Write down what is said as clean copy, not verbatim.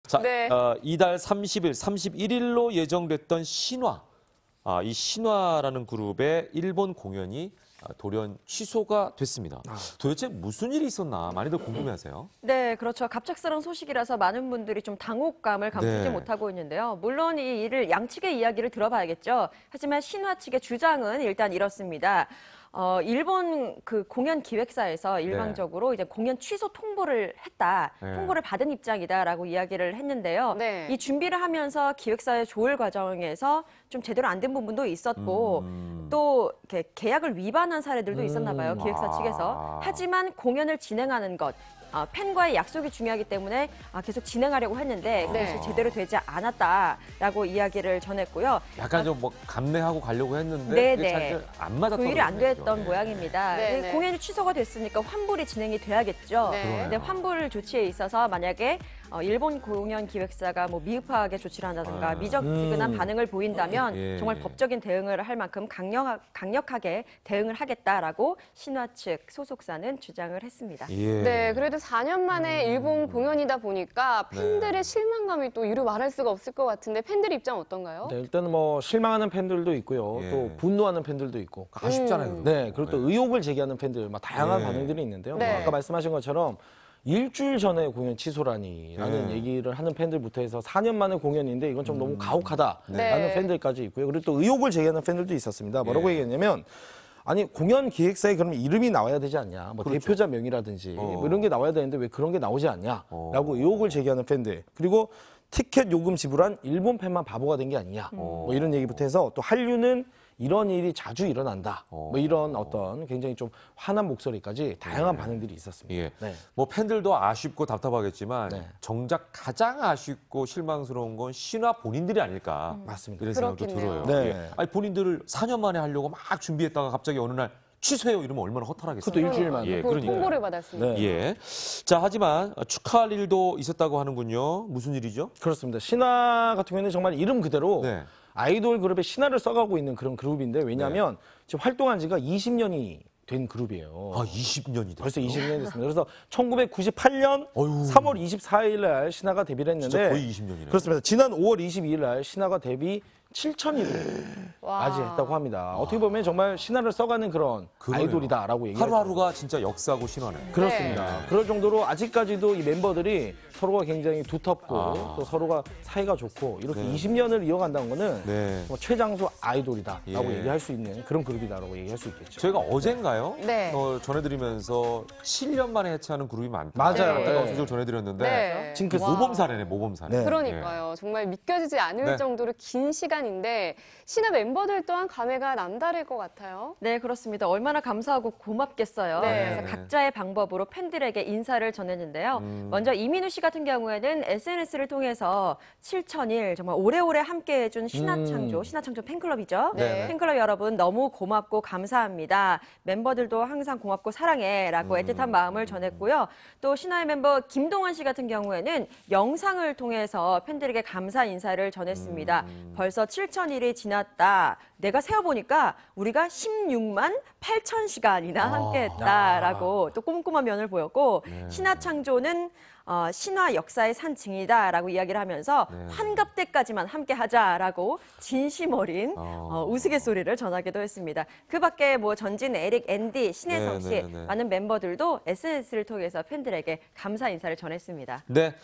자, 네. 이달 30일, 31일로 예정됐던 신화. 이 신화라는 그룹의 일본 공연이 돌연 취소가 됐습니다. 도대체 무슨 일이 있었나 많이들 궁금해하세요. 네, 그렇죠. 갑작스러운 소식이라서 많은 분들이 좀 당혹감을 감추지 네. 못하고 있는데요. 물론 이 일을 양측의 이야기를 들어봐야겠죠. 하지만 신화 측의 주장은 일단 이렇습니다. 일본 그 공연 기획사에서 일방적으로 이제 공연 취소 통보를 했다. 네. 통보를 받은 입장이다라고 이야기를 했는데요. 네. 이 준비를 하면서 기획사의 조율 과정에서 좀 제대로 안 된 부분도 있었고 또 이렇게 계약을 위반한 사례들도 있었나 봐요. 기획사 측에서. 하지만 공연을 진행하는 것 팬과의 약속이 중요하기 때문에 계속 진행하려고 했는데 그것이 제대로 되지 않았다라고 이야기를 전했고요. 약간 좀 뭐 감내하고 가려고 했는데 그게 잘 안 맞았던 조율이 안 됐던 거죠. 모양입니다. 네, 네. 공연이 취소가 됐으니까 환불이 진행이 돼야겠죠. 네. 근데 환불 조치에 있어서 만약에 일본 공연 기획사가 뭐 미흡하게 조치를 한다든가 미적지근한 반응을 보인다면 예. 정말 법적인 대응을 할 만큼 강력하게 대응을 하겠다라고 신화 측 소속사는 주장을 했습니다. 예. 네, 그래도 4년 만에 일본 공연이다 보니까 팬들의 실망감이 또 이루 말할 수가 없을 것 같은데 팬들 입장 어떤가요? 네, 일단은 뭐 실망하는 팬들도 있고요. 예. 또 분노하는 팬들도 있고. 아쉽잖아요. 네, 그리고 또 의혹을 제기하는 팬들, 막 다양한 네. 반응들이 있는데요. 네. 뭐 아까 말씀하신 것처럼 일주일 전에 공연 취소라니라는 네. 얘기를 하는 팬들부터 해서 4년 만에 공연인데 이건 좀 너무 가혹하다라는 네. 팬들까지 있고요. 그리고 또 의혹을 제기하는 팬들도 있었습니다. 뭐라고 예. 얘기했냐면 아니 공연 기획사에 그러면 이름이 나와야 되지 않냐, 뭐 그렇죠. 대표자 명이라든지 뭐 이런 게 나와야 되는데 왜 그런 게 나오지 않냐라고 의혹을 제기하는 팬들, 그리고 티켓 요금 지불한 일본 팬만 바보가 된 게 아니냐, 뭐 이런 얘기부터 해서 또 한류는 이런 일이 자주 일어난다, 뭐 이런 어떤 굉장히 좀 화난 목소리까지 다양한 반응들이 있었습니다. 예. 네. 뭐 팬들도 아쉽고 답답하겠지만 네. 정작 가장 아쉽고 실망스러운 건 신화 본인들이 아닐까. 맞습니다. 이런 생각도 그렇겠네요. 들어요. 네. 예. 아니 본인들을 4년 만에 하려고 막 준비했다가 갑자기 어느 날 취소해요 이러면 얼마나 허탈하겠어요. 그것도 일주일 만에. 예, 그 그러니까요. 통보를 받았습니다. 네. 예. 자, 하지만 축하할 일도 있었다고 하는군요. 무슨 일이죠? 그렇습니다. 신화 같은 경우에는 정말 이름 그대로 네. 아이돌 그룹의 신화를 써가고 있는 그런 그룹인데, 왜냐하면 지금 활동한 지가 20년이 된 그룹이에요. 20년이 됐어요. 벌써 20년이 됐습니다. 그래서 1998년 어휴. 3월 24일 날 신화가 데뷔를 했는데, 진짜 거의 20년이네요. 그렇습니다. 지난 5월 22일 날 신화가 데뷔 7,000일을 와. 맞이했다고 합니다. 어떻게 보면 정말 신화를 써가는 그런 그러네요. 아이돌이다라고 얘기할 하루하루가 진짜 역사고 신화네. 그렇습니다. 네. 그럴 정도로 아직까지도 이 멤버들이 서로가 굉장히 두텁고 또 서로가 사이가 좋고 이렇게 20년을 이어간다는 거는 네. 뭐 최장수 아이돌이다라고 예. 얘기할 수 있는 그런 그룹이다라고 얘기할 수 있겠죠. 저희가 어젠가요? 네. 전해드리면서 7년 만에 해체하는 그룹이 많다. 맞아요. 안타까운 네. 소식을 전해드렸는데 네. 징크스. 와. 모범 사례네, 모범 사례. 네. 그러니까요. 정말 믿겨지지 않을 네. 정도로 긴 시간인데 신화 멤버들 또한 감회가 남다를 것 같아요. 네, 그렇습니다. 얼마나 감사하고 고맙겠어요. 네. 그래서 각자의 방법으로 팬들에게 인사를 전했는데요. 먼저 이민우 씨 같은 경우에는 SNS를 통해서 7,000일 정말 오래오래 함께해준 신화창조 팬클럽이죠. 네. 팬클럽 여러분 너무 고맙고 감사합니다. 멤버들도 항상 고맙고 사랑해라고 애틋한 마음을 전했고요. 또 신화의 멤버 김동완 씨 같은 경우에는 영상을 통해서 팬들에게 감사 인사를 전했습니다. 벌써 7,000일이 지났다. 내가 세어보니까 우리가 16만 8천 시간이나 함께했다라고 또 꼼꼼한 면을 보였고 신화창조는 신화 역사의 산증이다라고 이야기를 하면서 환갑 때까지만 함께하자라고 진심 어린 우스갯소리를 전하기도 했습니다. 그 밖에 뭐 전진, 에릭, 앤디, 신혜성 씨 많은 멤버들도 SNS를 통해서 팬들에게 감사 인사를 전했습니다. 네.